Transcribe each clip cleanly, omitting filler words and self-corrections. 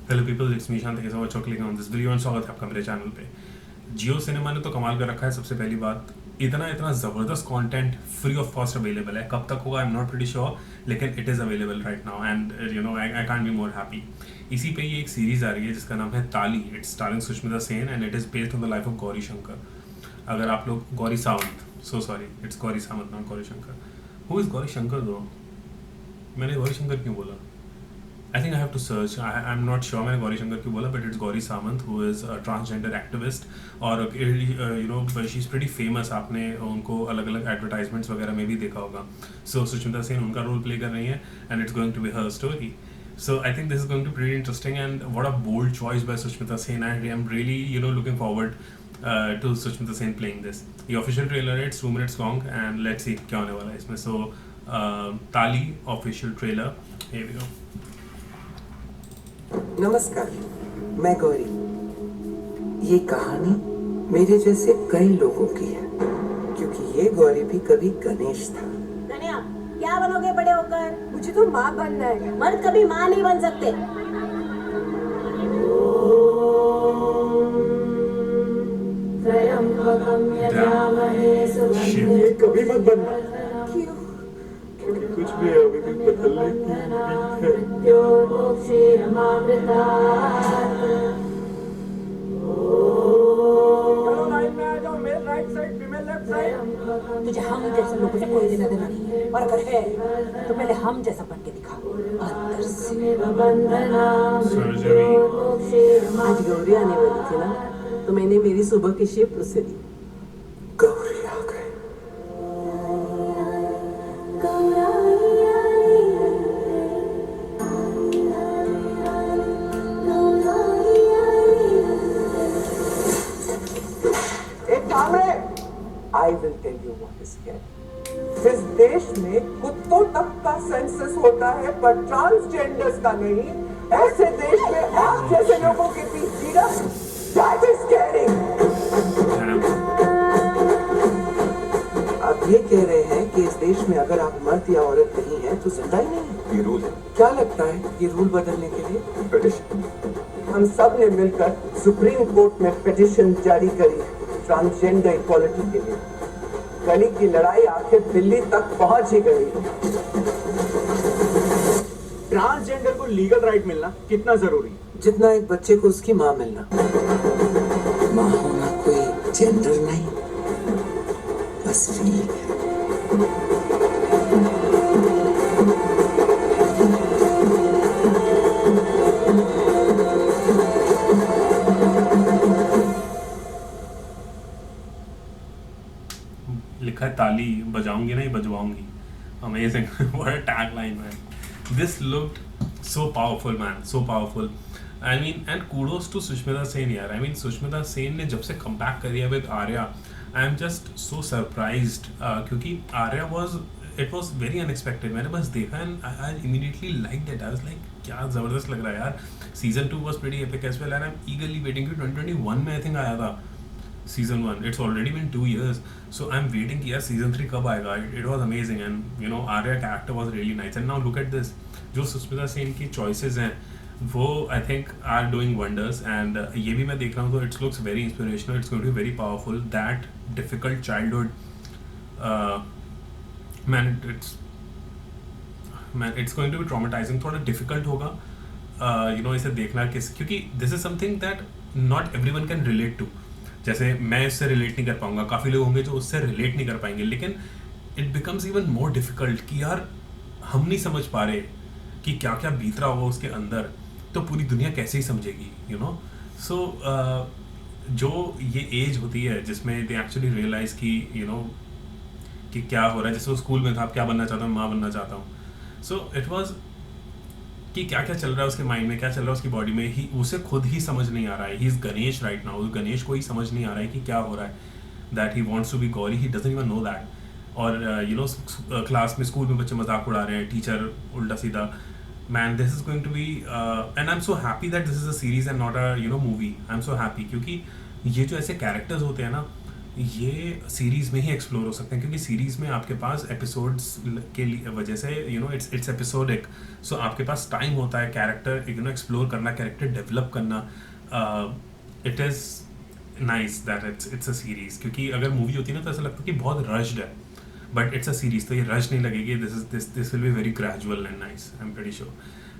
Hello people, it's me शांत कैसा बच्चों click on this video and स्वागत है आपका मेरे चैनल पे। जियो सिनेमा ने तो कमाल कर रखा है। सबसे पहली बात, इतना इतना ज़बरदस्त content free of cost available है। कब तक होगा I am not pretty sure, लेकिन it is available right now and you know I can't be more happy. इसी पे ये एक सीरीज आ रही है जिसका नाम है ताली। It's starring Sushmita Sen and it is based on the life of Gauri Shankar. अगर आप लोग Gauri Sawant, so sorry, it's Gauri Sawant not Gauri Shankar. Who is Gauri Shankar दो? मैंने गौरी शंकर क्यों बोला? I think I have to search. I'm not sure मैंने गौरी शंकर क्यों बोला, but it's Gauri Sawant who is a transgender activist और you know she's pretty famous. आपने उनको अलग अलग advertisements वगैरह में भी देखा होगा. So सुष्मिता सेन उनका रोल प्ले कर रही हैं and it's going to be her story. So I think this is going to be pretty interesting and what a bold choice by Sushmita Sen. I am really looking forward to Sushmita Sen playing this. The official trailer it's 2 minutes long and let's see क्या होने वाला है इसमें. So ताली official trailer. Here we go. नमस्कार, मैं गौरी। ये कहानी मेरे जैसे कई लोगों की है, क्योंकि ये गौरी भी कभी गणेश था। कन्या, क्या बनोगे बड़े होकर? मुझे तो माँ बनना है। मर्द कभी माँ नहीं बन सकते। ये कभी मत बनना, क्यों? क्योंकि कुछ भी अभी भी बदलने की उम्मीद है। तुझे हम जैसे लोगों से कोई लेना देना नहीं है, और अगर है तो पहले हम जैसा बन के दिखा अंदर से। आज गौरी आने वाली थी ना, तो मैंने मेरी सुबह की शिफ्ट उसे दी। गौरी आ गए। एक काम है, I will tell you what is here. इस देश में कुत्तों तक का सेंसस होता है पर ट्रांसजेंडर्स का नहीं। ऐसे देश में आप जैसे लोगों के बीच जीना, that is caring. अब ये कह रहे हैं कि इस देश में अगर आप मर्द या औरत नहीं है तो जिंदा ही नहीं। ये रूल है। क्या लगता है ये रूल बदलने के लिए? पेटिशन। हम सब ने मिलकर सुप्रीम कोर्ट में पिटीशन जारी करी है ट्रांसजेंडर इक्वालिटी के लिए। गली की लड़ाई आखिर दिल्ली तक पहुंच ही गई। ट्रांसजेंडर को लीगल राइट मिलना कितना जरूरी है? जितना एक बच्चे को उसकी माँ मिलना। माँ होना कोई जेंडर नहीं, बस फीलिंग है। लिखा है ताली बजाऊंगी नहीं बजवाऊंगी। Amazing, what a tag line man. This looked so powerful man, so powerful. I mean and kudos to Sushmita Sen यार। आई मीन सुष्मिता सेन ने जब से कमबैक करी है with Arya, I am just so surprised क्योंकि आर्या वाज वेरी अनएक्सपेक्टेड। मैंने बस देखा and I immediately liked it. I was like क्या ज़बरदस्त लग रहा है यार। Season 2 was pretty epic as well and I am eagerly waiting. 2021 में आई थिंक आया था season 1. It's already been 2 years, so I'm waiting कि यार season 3 कब आएगा. It was amazing and you know Arya character was really nice and now look at this. जो सुष्मिता सेन की choices हैं वो I think are doing wonders and ये भी मैं देख रहा हूँ तो it looks very inspirational. It's going to be very powerful. That difficult childhood, man, it's going to be traumatizing. थोड़ा difficult होगा you know इसे देखना क्योंकि this is something that not everyone can relate to. जैसे मैं इससे relate नहीं कर पाऊंगा, काफ़ी लोग होंगे जो उससे रिलेट नहीं कर पाएंगे, लेकिन it becomes even more difficult कि यार हम नहीं समझ पा रहे कि क्या क्या बीत रहा होगा उसके अंदर, तो पूरी दुनिया कैसे ही समझेगी, यू नो। सो जो ये एज होती है जिसमें दे एक्चुअली रियलाइज़ कि यू नो कि क्या हो रहा है। जैसे वो स्कूल में था, आप क्या बनना चाहता हूँ, माँ बनना चाहता हूँ। सो इट वॉज कि क्या क्या चल रहा है उसके माइंड में, क्या चल रहा है उसकी बॉडी में, ही उसे खुद ही समझ नहीं आ रहा है। He is Ganesh right now. Ganesh को ही समझ नहीं आ रहा है कि क्या हो रहा है। That he wants to be Gauri, he doesn't even know that. और यू नो क्लास में, स्कूल में बच्चे मजाक उड़ा रहे हैं, टीचर उल्टा सीधा। Man, this is going to be and I am so happy that this is a series and not a you know movie. I am so happy क्योंकि ये जो ऐसे कैरेक्टर्स होते हैं ना, ये सीरीज़ में ही एक्सप्लोर हो सकते हैं, क्योंकि सीरीज़ में आपके पास एपिसोड्स के लिए वजह से इट्स एपिसोडिक, सो आपके पास टाइम होता है कैरेक्टर एक्सप्लोर करना, कैरेक्टर डेवलप करना. It is nice that it's a series, क्योंकि अगर मूवी होती है ना तो ऐसा लगता है कि बहुत रश्ड है, बट इट्स अ सीरीज़ तो ये रश नहीं लगेगी. This will be very gradual and nice, I am pretty sure.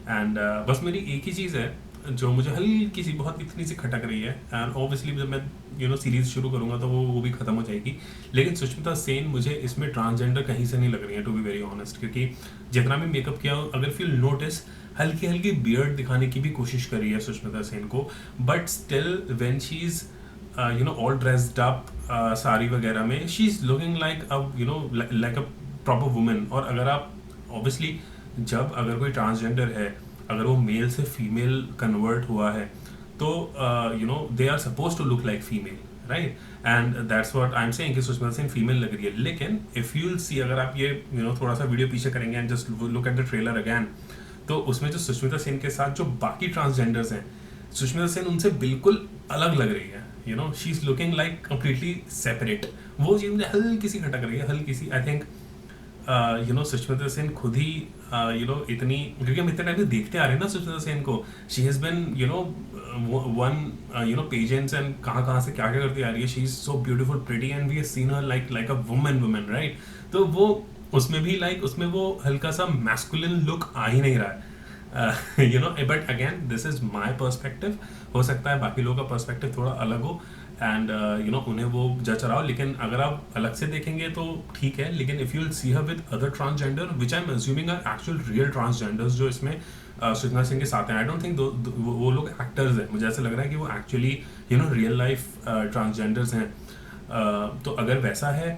And बस मेरी एक ही चीज़ है जो मुझे हल्की सी बहुत इतनी सी खटक रही है, एंड ऑब्वियसली जब मैं सीरीज़ शुरू करूँगा तो वो भी ख़त्म हो जाएगी. लेकिन सुष्मिता सेन मुझे इसमें ट्रांसजेंडर कहीं से नहीं लग रही है, टू बी वेरी ऑनेस्ट, क्योंकि जितना भी मेकअप किया, अगर फील नोटिस हल्की हल्की बियर्ड दिखाने की भी कोशिश करी है सुष्मिता सेन को, but still when she is all dressed up sari वगैरह में, she is looking like like a proper women. और अगर आप ऑब्वियसली जब अगर कोई ट्रांसजेंडर है, अगर वो मेल से फीमेल कन्वर्ट हुआ है, तो they are suppose to look like female, right? And that's what I am saying कि सुष्मिता सेन फीमेल लग रही है. लेकिन इफ यू विल सी, अगर आप ये थोड़ा सा वीडियो पीछे करेंगे and just look at the trailer again, तो उसमें जो सुष्मिता सेन के साथ जो बाकी ट्रांसजेंडर्स हैं, सुष्मिता सेन उनसे बिल्कुल अलग लग रही है. She is looking like completely separate. वो चीज़ मुझे हल्की सी खटक रही है, हल्की सी. आई थिंक सुष्मिता सेन खुद ही इतनी, क्योंकि हम इतने टाइम से देखते आ रहे हैं ना सुष्मिता सेन को, she has been won pageants and कहाँ से क्या करती आ रही है. She is so beautiful, pretty, and we have seen her like a woman, right? तो वो उसमें भी उसमें वो हल्का सा मैस्कुलिन लुक आ ही नहीं रहा है. But again this is my perspective. हो सकता है बाकी लोगों का पर्सपेक्टिव थोड़ा अलग हो, एंड उन्हें वो जज रहा हो. लेकिन अगर आप अलग से देखेंगे तो ठीक है, लेकिन if you will see her with other transgender which I am assuming are actual real transgenders जो इसमें सुष्मिता सेन के साथ हैं. आई डोंट थिंक वो लोग एक्टर्स हैं. मुझे ऐसा लग रहा है कि वो एक्चुअली रियल लाइफ ट्रांसजेंडर्स हैं. तो अगर वैसा है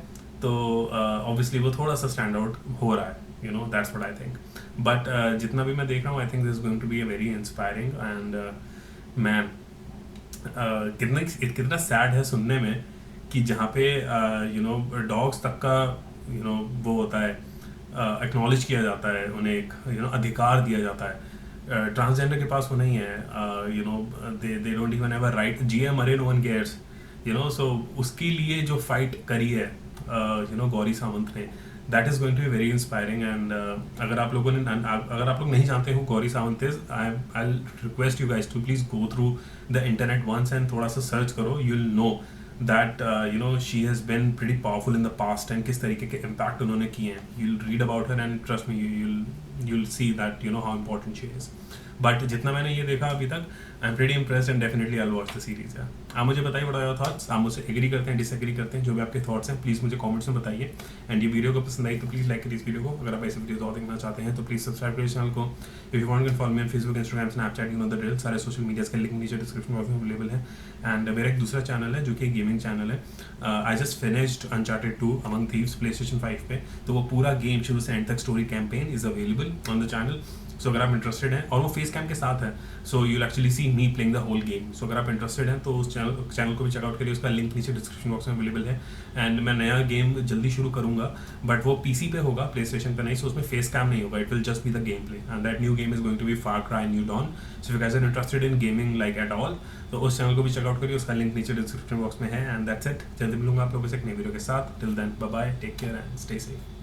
तो ऑब्वियसली वो थोड़ा सा स्टैंड आउट हो रहा है. That's what I think. But जितना भी मैं देख रहा हूँ, I think this is going to be a very inspiring. And man, कितना सैड है सुनने में कि जहाँ पे डॉग्स तक का वो होता है, एक्नॉलेज किया जाता है, उन्हें एक अधिकार दिया जाता है. ट्रांसजेंडर के पास वो नहीं है. They don't even have a right. जीएम मरे, नो वन केयर्स. सो उसके लिए जो फाइट करी है गौरी सावंत ने, that is going to be very inspiring. And अगर आप लोग नहीं जानते हो Gauri Sawant is, I request you guys to please go through the internet once and थोड़ा सा सर्च करो. You will know that she has been pretty powerful in the past, and किस तरीके के इम्पैक्ट उन्होंने किए हैं. You will read about her and trust me, you will see that how important she is. But जितना मैंने ये देखा अभी तक, I am pretty impressed and definitely I will watch the series. है आप मुझे बताइए व्हाट आर योर थॉट्स. आप मुझे एग्री करते हैं, डिसएग्री करते हैं, जो भी आपके थॉट्स हैं प्लीज़ मुझे कमेंट्स में बताइए. एंड ये वीडियो को पसंद आई तो प्लीज़ लाइक करिए इस वीडियो को. अगर आप ऐसे वीडियो और देखना चाहते हैं तो प्लीज़ सब्सक्राइब करिए चैनल को. If you want can follow me on Facebook, Instagram, Snapchat, the drill. सारे सोशल मीडिया के लिंक नीचे डिस्क्रिप्शन बॉक्स में अवेलेबल है. एंड मेरा एक दूसरा चैनल है जो कि गेमिंग चैनल है. I just finished uncharted 2 among thieves PlayStation 5 पे. तो वो पूरा गेम शुरू से एंड तक story campaign is available on the channel. So अगर आप इंटरेस्टेड हैं, और वो फेस कैम के साथ है, so you will actually see me playing the whole game. So अगर आप इंटरेस्टेड हैं तो उस चैनल को भी चेकआउट करिए. उसका लिंक नीचे डिस्क्रिप्शन बॉक्स में अवेलेबल है. एंड मैं नया गेम जल्दी शुरू करूंगा, बट वो पीसी पे होगा, PlayStation पे नहीं. सो उसमें फेस कैम नहीं होगा, it will just be the game play. And that new game is going to be Far Cry New Dawn. So if you guys are interested in gaming like at all, तो उस channel को भी checkout करिए. उसका link नीचे description box में है. And that's it. जल्दी मिलूंगा आप लोगों से एक नई वीडियो के साथ. Till then bye bye, take care and stay safe.